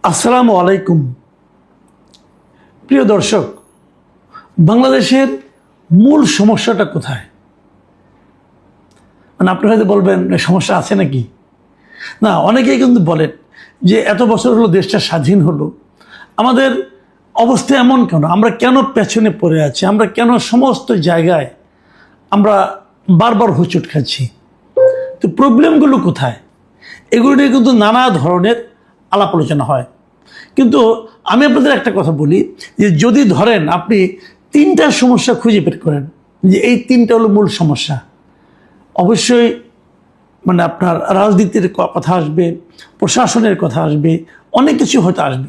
আসসালামু আলাইকুম। প্রিয় দর্শক, বাংলাদেশের মূল সমস্যাটা কোথায়? আপনি হয়তো বলবেন সমস্যা আছে নাকি। না, অনেকেই কিন্তু বলেন যে এত বছর হলো দেশটা স্বাধীন হলো, আমাদের অবস্থা এমন কেন, আমরা কেন পেছনে পড়ে আছি, আমরা কেন সমস্ত জায়গায় আমরা বারবার হোঁচট খাচ্ছি। তো প্রবলেমগুলো কোথায়, এগুলো নিয়ে কিন্তু নানা ধরনের আলাপ আলোচনা হয়। কিন্তু আমি আপনাদের একটা কথা বলি যে যদি ধরেন আপনি তিনটা সমস্যা খুঁজে বের করেন যে এই তিনটা হলো মূল সমস্যা, অবশ্যই আপনার রাজনীতির কথা আসবে, প্রশাসনের কথা আসবে, অনেক কিছু হয়তো আসবে।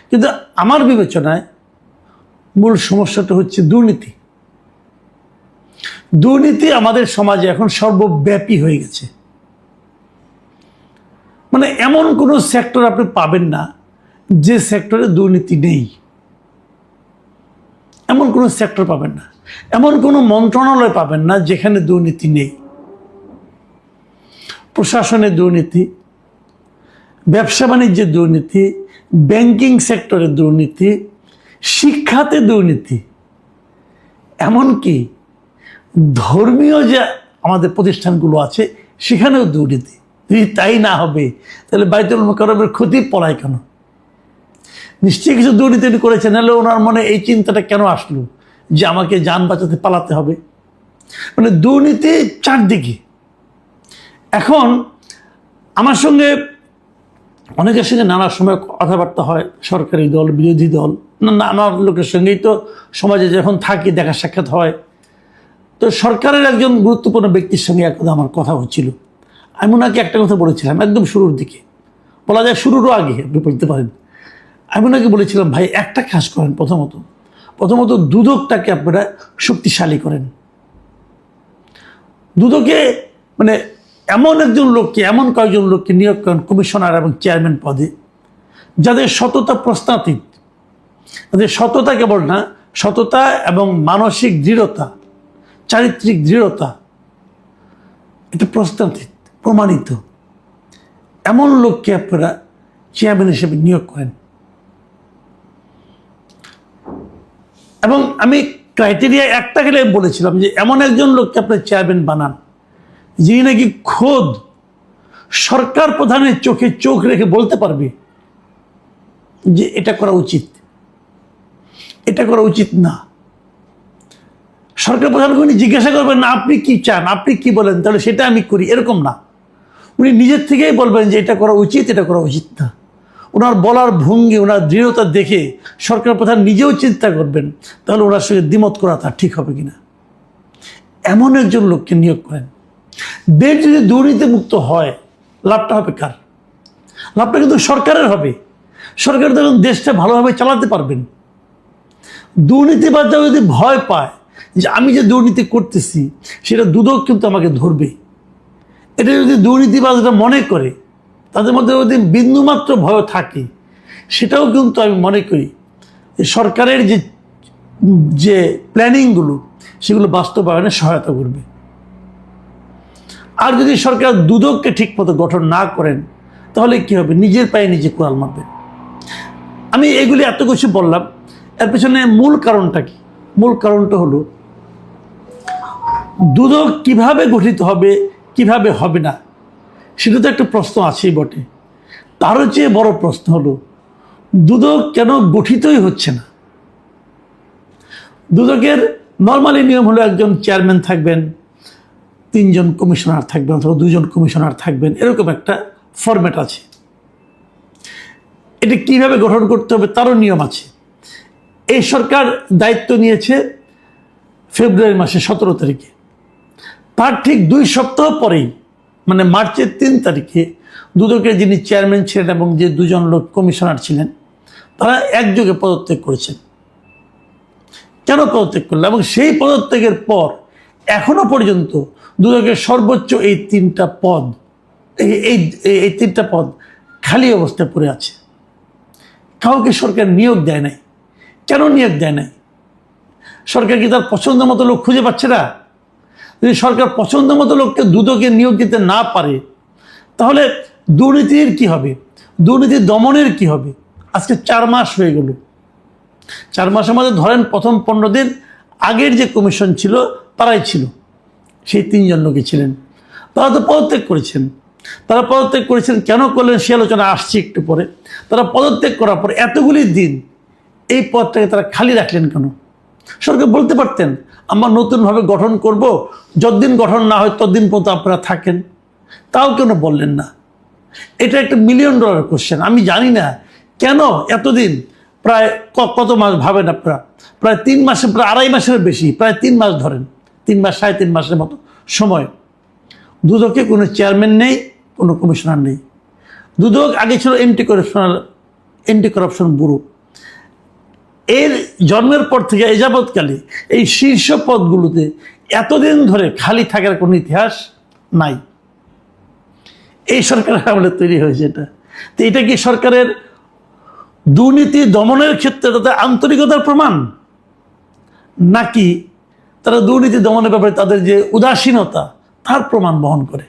কিন্তু আমার বিবেচনায় মূল সমস্যাটা হচ্ছে দুর্নীতি। দুর্নীতি আমাদের সমাজে এখন সর্বব্যাপী হয়ে গেছে। এমন কোনো সেক্টর আপনি পাবেন না যে সেক্টরে দুর্নীতি নেই। এমন কোনো সেক্টর পাবেন না, এমন কোনো মন্ত্রণালয় পাবেন না যেখানে দুর্নীতি নেই। প্রশাসনে দুর্নীতি, ব্যবসা বাণিজ্যের দুর্নীতি, ব্যাংকিং সেক্টরে দুর্নীতি, শিক্ষাতে দুর্নীতি, এমনকি ধর্মীয় যে আমাদের প্রতিষ্ঠানগুলো আছে সেখানেও দুর্নীতি। যদি তাই না হবে তাহলে বাইতুল মুকাররমের ক্ষতি পড়ায় কেন? নিশ্চয়ই কিছু দুর্নীতি করেছেন, নাহলে ওনার মনে এই চিন্তাটা কেন আসলো যে আমাকে যান বাঁচাতে পালাতে হবে? দুর্নীতি চারদিকে। এখন আমার সঙ্গে অনেকের সঙ্গে নানা সময় কথাবার্তা হয়, সরকারি দল, বিরোধী দল, নানা লোকের সঙ্গেই তো সমাজে যখন থাকি দেখা সাক্ষাৎ হয়। তো সরকারের একজন গুরুত্বপূর্ণ ব্যক্তির সঙ্গে একদম আমার কথা হচ্ছিল। আমি ওনাকে একটা কথা বলেছিলাম একদম শুরুর দিকে, বলা যায় শুরুরও আগে আপনি বলতে পারেন। আমি ওনাকে বলেছিলাম, ভাই একটা কাজ করেন, প্রথমত দুদকটাকে আপনারা শক্তিশালী করেন। দুদকে এমন একজন লোককে, এমন কয়েকজন লোককে নিয়োগ করেন কমিশনার এবং চেয়ারম্যান পদে, যাদের সততা প্রশ্নাতীত। তাদের সততা কেবল না, সততা এবং মানসিক দৃঢ়তা, চারিত্রিক দৃঢ়তা, এটা প্রশ্নাতীত, প্রমাণিত। এমন লোককে আপনারা চেয়ারম্যান হিসেবে নিয়োগ করেন। এবং আমি ক্রাইটেরিয়া একটা গেলে বলেছিলাম যে এমন একজন লোককে আপনার চেয়ারম্যান বানান যিনি নাকি খোদ সরকার প্রধানের চোখে চোখ রেখে বলতে পারবে যে এটা করা উচিত, এটা করা উচিত না। সরকার প্রধানকে উনি জিজ্ঞাসা করবেন না আপনি কি চান, আপনি কি বলেন, তাহলে সেটা আমি করি, এরকম না। উনি নিজের থেকেই বলবেন যে এটা করা উচিত, এটা করা উচিত না। ওনার বলার ভঙ্গি, ওনার দৃঢ়তা দেখে সরকার প্রধান নিজেও চিন্তা করবেন তাহলে ওনার সঙ্গে দ্বিমত করা তার ঠিক হবে কিনা। এমন একজন লোককে নিয়োগ করেন। দেশ যদি দুর্নীতিমুক্ত হয় লাভটা হবে কার? লাভটা কিন্তু সরকারের হবে। সরকার তখন দেশটা ভালোভাবে চালাতে পারবেন। দুর্নীতিবাদরা যদি ভয় পায় যে আমি যে দুর্নীতি করতেছি সেটা দুদক কিন্তু আমাকে ধরবে, এটা যদি দুর্নীতিবাদরা মনে করে, তাদের মধ্যে যদি বিন্দুমাত্র ভয় থাকে, সেটাও কিন্তু আমি মনে করি যে সরকারের যে প্ল্যানিংগুলো সেগুলো বাস্তবায়নে সহায়তা করবে। আর যদি সরকার দুদককে ঠিকমতো গঠন না করেন তাহলে কি হবে? নিজের পায়ে নিজে কোড়াল মারবেন। আমি এগুলি এত কিছু বললাম, এর পেছনে মূল কারণটা কি? মূল কারণটা হলো দুদক কিভাবে গঠিত হবে, কিভাবে হবে না, সেটা তো একটা প্রশ্ন আছেই বটে। তারও চেয়ে বড় প্রশ্ন হলো দুদক কেন গঠিতই হচ্ছে না। দুদকের নর্মালি নিয়ম হলো একজন চেয়ারম্যান থাকবেন, 3 জন কমিশনার থাকবেন অথবা 2 জন কমিশনার থাকবেন, এরকম একটা ফরম্যাট আছে। এটা কিভাবে গঠন করতে হবে তারও নিয়ম আছে। এই সরকার দায়িত্ব নিয়েছে ফেব্রুয়ারি মাসের 17 তারিখে। তার ঠিক 2 সপ্তাহ পরেই মার্চের 3 তারিখে দুদকের যিনি চেয়ারম্যান ছিলেন এবং যে 2 জন লোক কমিশনার ছিলেন তারা একযোগে পদত্যাগ করেছেন। কেন পদত্যাগ করলো? এবং সেই পদত্যাগের পর এখনো পর্যন্ত দুদকের সর্বোচ্চ এই 3টা পদ, এই 3টা পদ খালি অবস্থায় পড়ে আছে। কাউকে সরকার নিয়োগ দেয় নাই। কেন নিয়োগ দেয় নাই? সরকার কি তার পছন্দ মতো লোক খুঁজে পাচ্ছে না? যদি সরকার পছন্দ মতো লোককে দুদকে নিয়োগ দিতে না পারে তাহলে দুর্নীতির কি হবে? দুর্নীতি দমনের কি হবে? আজকে 4 মাস হয়ে গেল। 4 মাসের মধ্যে ধরেন প্রথম 15 দিন আগের যে কমিশন ছিল তারাই ছিল, সেই 3 জন লোকই ছিলেন। তারা তো পদত্যাগ করেছেন। তারা পদত্যাগ করেছেন, কেন করলেন সে আলোচনা আসছে একটু পরে। তারা পদত্যাগ করার পর এতগুলি দিন এই পদটাকে তারা খালি রাখলেন কেন? সরকার বলতে পারতেন আমরা নতুনভাবে গঠন করব, যতদিন গঠন না হয় ততদিন পর্যন্ত আপনারা থাকেন। তাও কেন বললেন না? এটা একটা $1 মিলিয়ন কোশ্চেন। আমি জানি না কেন এতদিন, প্রায় কত মাস ভাবেন আপনারা, প্রায় 3 মাসে, প্রায় 2.5 মাসের বেশি, প্রায় 3 মাস ধরেন, 3 মাস 3.5 মাসের মতো সময় দুদকে কোনো চেয়ারম্যান নেই, কোনো কমিশনার নেই। দুদক আগে ছিল এন্টি করাপশন ব্যুরো। এর জন্মের পর থেকে এ যাবৎকালে এই শীর্ষ পদগুলোতে এতদিন ধরে খালি থাকার কোনো ইতিহাস নাই। এই সরকারের আমলে তৈরি হয়েছে এটা। তো এটা কি সরকারের দুর্নীতি দমনের ক্ষেত্রে তাদের আন্তরিকতার প্রমাণ, নাকি তারা দুর্নীতি দমনের ব্যাপারে তাদের যে উদাসীনতা তার প্রমাণ বহন করে?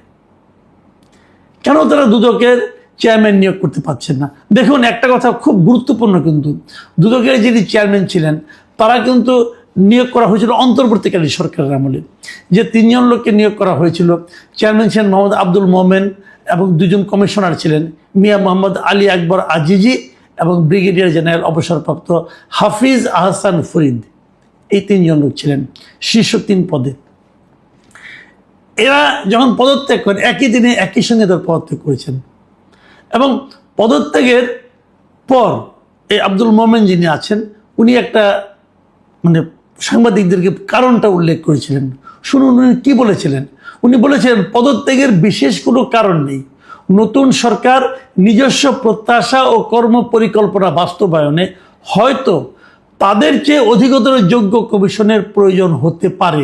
কেন তারা দুদকের চেয়ারম্যান নিয়োগ করতে পারছেন না? দেখুন, একটা কথা খুব গুরুত্বপূর্ণ, কিন্তু দুদকের যিনি চেয়ারম্যান ছিলেন তারা কিন্তু নিয়োগ করা হয়েছিল অন্তর্বর্তীকালীন সরকারের আমলে। যে 3 জন লোককে নিয়োগ করা হয়েছিল, চেয়ারম্যান ছিলেন মোহাম্মদ আব্দুল মোমেন এবং 2 জন কমিশনার ছিলেন, মিয়া মোহাম্মদ আলী আকবর আজিজি এবং ব্রিগেডিয়ার জেনারেল অবসরপ্রাপ্ত হাফিজ আহসান ফরিদ। এই 3 জন লোক ছিলেন শীর্ষ 3 পদে। এরা যখন পদত্যাগ করেন একই দিনে একই সঙ্গে তারা পদত্যাগ করেছেন। এবং পদত্যাগের পর এই আব্দুল মোমেন যিনি আছেন, উনি একটা সাংবাদিকদেরকে কারণটা উল্লেখ করেছিলেন। শুনুন উনি কী বলেছিলেন। উনি বলেছিলেন পদত্যাগের বিশেষ কোনো কারণ নেই, নতুন সরকার নিজস্ব প্রত্যাশা ও কর্ম পরিকল্পনা বাস্তবায়নে হয়তো তাদের চেয়ে অধিকতর যোগ্য কমিশনের প্রয়োজন হতে পারে,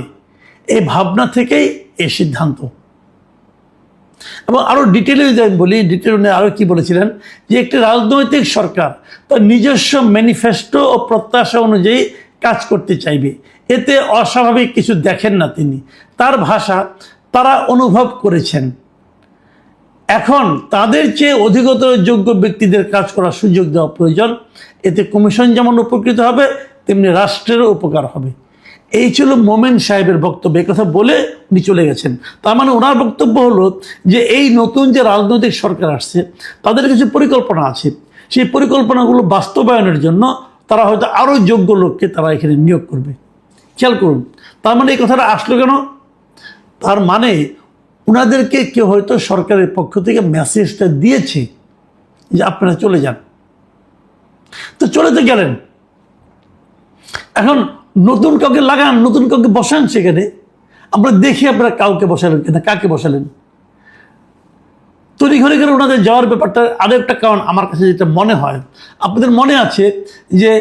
এই ভাবনা থেকেই এই সিদ্ধান্ত। এবং আরও ডিটেলে যদি আমি বলি, ডিটেল উনি আরও কী বলেছিলেন, যে একটি রাজনৈতিক সরকার তার নিজস্ব ম্যানিফেস্টো ও প্রত্যাশা অনুযায়ী কাজ করতে চাইবে, এতে অস্বাভাবিক কিছু দেখেন না তিনি। তার ভাষা, তারা অনুভব করেছেন এখন তাদের চেয়ে অধিকতর যোগ্য ব্যক্তিদের কাজ করার সুযোগ দেওয়া প্রয়োজন। এতে কমিশন যেমন উপকৃত হবে, তেমনি রাষ্ট্রেরও উপকার হবে। এই ছিল মোমেন সাহেবের বক্তব্য। এই কথা বলে উনি চলে গেছেন। তার মানে ওনার বক্তব্য হলো যে এই নতুন যে রাজনৈতিক সরকার আসছে তাদের কিছু পরিকল্পনা আছে, সেই পরিকল্পনাগুলো বাস্তবায়নের জন্য তারা হয়তো আরও যোগ্য লোককে তারা এখানে নিয়োগ করবে। খেয়াল করুন, তার মানে এই কথাটা আসলো কেন? তার মানে ওনাদেরকে কেউ হয়তো সরকারের পক্ষ থেকে মেসেজটা দিয়েছে যে আপনারা চলে যান। তো চলে তো গেলেন, এখন নতুন কাউকে লাগান, নতুন কাউকে বসান সেখানে। আমরা দেখি আপনারা কাউকে বসালেন কিনা, কাকে বসালেন। তৈরি ঘরে ঘরে ওনাদের যাওয়ার ব্যাপারটা আরও একটা কারণ আমার কাছে যেটা মনে হয়, আপনাদের মনে আছে যে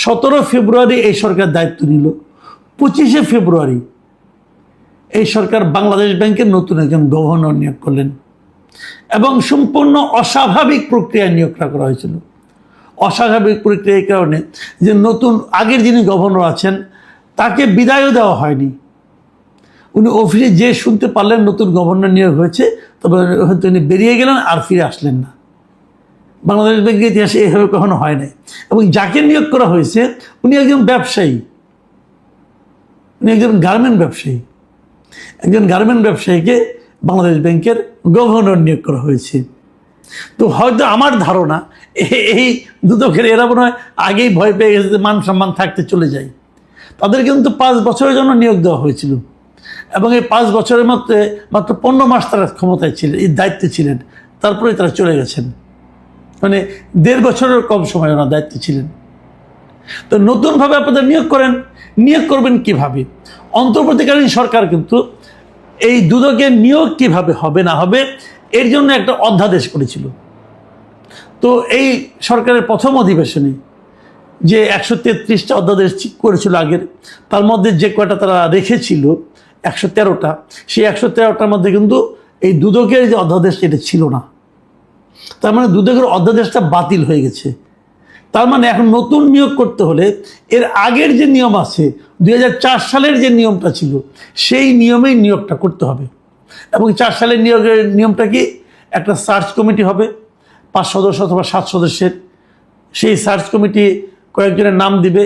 17 ফেব্রুয়ারি এই সরকার দায়িত্ব নিল, 25শে ফেব্রুয়ারি এই সরকার বাংলাদেশ ব্যাংকের নতুন একজন গভর্নর নিয়োগ করলেন এবং সম্পূর্ণ অস্বাভাবিক প্রক্রিয়ায় নিয়োগ করা হয়েছিল। অস্বাভাবিক প্রক্রিয়ার কারণে যে নতুন আগের যিনি গভর্নর আছেন তাকে বিদায়ও দেওয়া হয়নি। উনি অফিসে যে শুনতে পারলেন নতুন গভর্নর নিয়োগ হয়েছে, তবে হয়তো উনি বেরিয়ে গেলেন আর ফিরে আসলেন না। বাংলাদেশ ব্যাংকের ইতিহাসে এভাবে কখনো হয় নাই। এবং যাকে নিয়োগ করা হয়েছে উনি একজন ব্যবসায়ী, উনি একজন গার্মেন্ট ব্যবসায়ী। একজন গার্মেন্ট ব্যবসায়ীকে বাংলাদেশ ব্যাংকের গভর্নর নিয়োগ করা হয়েছে। তো হয়তো আমার ধারণা এই দুদকের এরা মনে হয় আগেই ভয় পেয়ে গেছে, মান সম্মান থাকতে চলে যায়। তাদের কিন্তু 5 বছরের জন্য নিয়োগ দেওয়া হয়েছিল এবং এই 5 বছরের মধ্যে মাত্র 15 মাস তারা ক্ষমতায় ছিলেন, এই দায়িত্বে ছিলেন, তারপরে তারা চলে গেছেন। মানে 1.5 বছরের কম সময় ওনার দায়িত্বে ছিলেন। তো নতুনভাবে আপনাদের নিয়োগ করেন, নিয়োগ করবেন কিভাবে? অন্তর্বর্তীকালীন সরকার কিন্তু এই দুদকের নিয়োগ কিভাবে হবে না হবে এর জন্য একটা অধ্যাদেশ করেছিল। তো এই সরকারের প্রথম অধিবেশনে যে 133টা অধ্যাদেশ করেছিল আগের, তার মধ্যে যে কয়টা তারা রেখেছিল 113টা, সেই 113টার মধ্যে কিন্তু এই দুদকের যে অধ্যাদেশ এটা ছিল না। তার মানে দুদকের অধ্যাদেশটা বাতিল হয়ে গেছে। তার মানে এখন নতুন নিয়োগ করতে হলে এর আগের যে নিয়ম আছে 2004 সালের যে নিয়মটা ছিল সেই নিয়মেই নিয়োগটা করতে হবে। এবং 4 সালের নিয়োগের নিয়মটা কি, একটা সার্চ কমিটি হবে 5 সদস্য অথবা 7 সদস্যের, সেই সার্চ কমিটি কয়েকজনের নাম দিবে,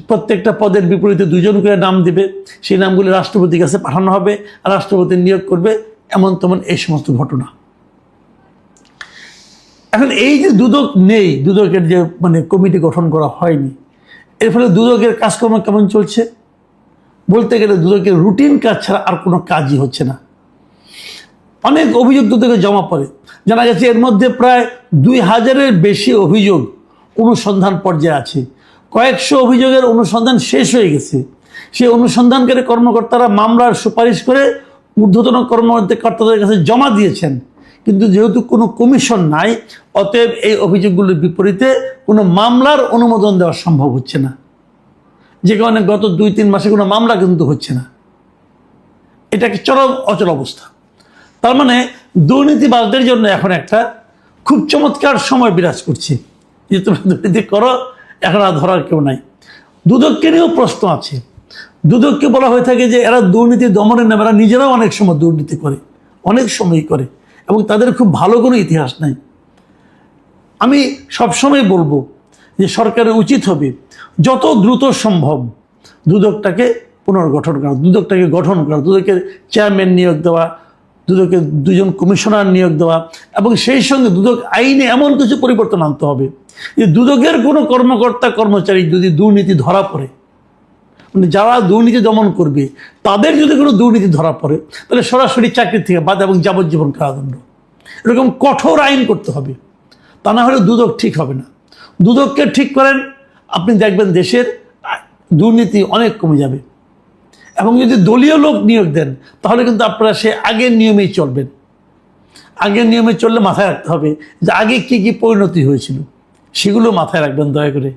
প্রত্যেকটা পদের বিপরীতে 2 জন করে নাম দিবে, সেই নামগুলি রাষ্ট্রপতির কাছে পাঠানো হবে, আর রাষ্ট্রপতি নিয়োগ করবে, এমন তেমন এই সমস্ত ঘটনা। এখন এই যে দুদক নেই, দুদকের যে কমিটি গঠন করা হয়নি, এর ফলে দুদকের কাজকর্ম কেমন চলছে? বলতে গেলে দুদকের রুটিন কাজ ছাড়া আর কোনো কাজই হচ্ছে না। অনেক অভিযোগ দুদকে জমা পড়ে, জানা গেছে এর মধ্যে প্রায় 2000-এর বেশি অভিযোগ অনুসন্ধান পর্যায়ে আছে। কয়েকশো অভিযোগের অনুসন্ধান শেষ হয়ে গেছে। সেই অনুসন্ধানকারী কর্মকর্তারা মামলার সুপারিশ করে ঊর্ধ্বতন কর্মকর্তাদের কাছে জমা দিয়েছেন, কিন্তু যেহেতু কোনো কমিশন নাই, অতএব এই অভিযোগগুলোর বিপরীতে কোনো মামলার অনুমোদন দেওয়া সম্ভব হচ্ছে না, যে কারণে গত 2-3 মাসে কোনো মামলা কিন্তু হচ্ছে না। এটা কি চরম অচল অবস্থা। তার মানে দুর্নীতিবাজদের জন্য এখন একটা খুব চমৎকার সময় বিরাজ করছে, যে তুমি দুর্নীতি করো, এখন আর ধরার কেউ নাই। দুদককে নিয়েও প্রশ্ন আছে। দুদককে বলা হয়ে থাকে যে এরা দুর্নীতি দমনের নামে এরা নিজেরাও অনেক সময় দুর্নীতি করে, অনেক সময়ই করে, এবং তাদের খুব ভালো কোনো ইতিহাস নাই। আমি সবসময় বলবো যে সরকারের উচিত হবে যত দ্রুত সম্ভব দুদকটাকে পুনর্গঠন করা, দুদকটাকে গঠন করা, দুদকের চেয়ারম্যান নিয়োগ দেওয়া, দুদকের 2 জন কমিশনার নিয়োগ দেওয়া, এবং সেই সঙ্গে দুদক আইনে এমন কিছু পরিবর্তন আনতে হবে যে দুদকের কোনো কর্মকর্তা কর্মচারী যদি দুর্নীতি ধরা পড়ে, যারা দুর্নীতি দমন করবে তাদের যদি কোনো দুর্নীতি ধরা পড়ে, তাহলে সরাসরি চাকরি থেকে বাদ এবং যাবজ্জীবন কারাদণ্ড, এরকম কঠোর আইন করতে হবে। তা না হলে দুদক ঠিক হবে না। দুদককে ঠিক করেন, আপনি দেখবেন দেশের দুর্নীতি অনেক কমে যাবে। এবং যদি দলীয় লোক নিয়োগ দেন, তাহলে কিন্তু আপনারা সে আগের নিয়মেই চলবেন। আগের নিয়মে চললে মাথায় রাখতে হবে যে আগে কি কি পরিণতি হয়েছিল, সেগুলো মাথায় রাখবেন দয়া করে।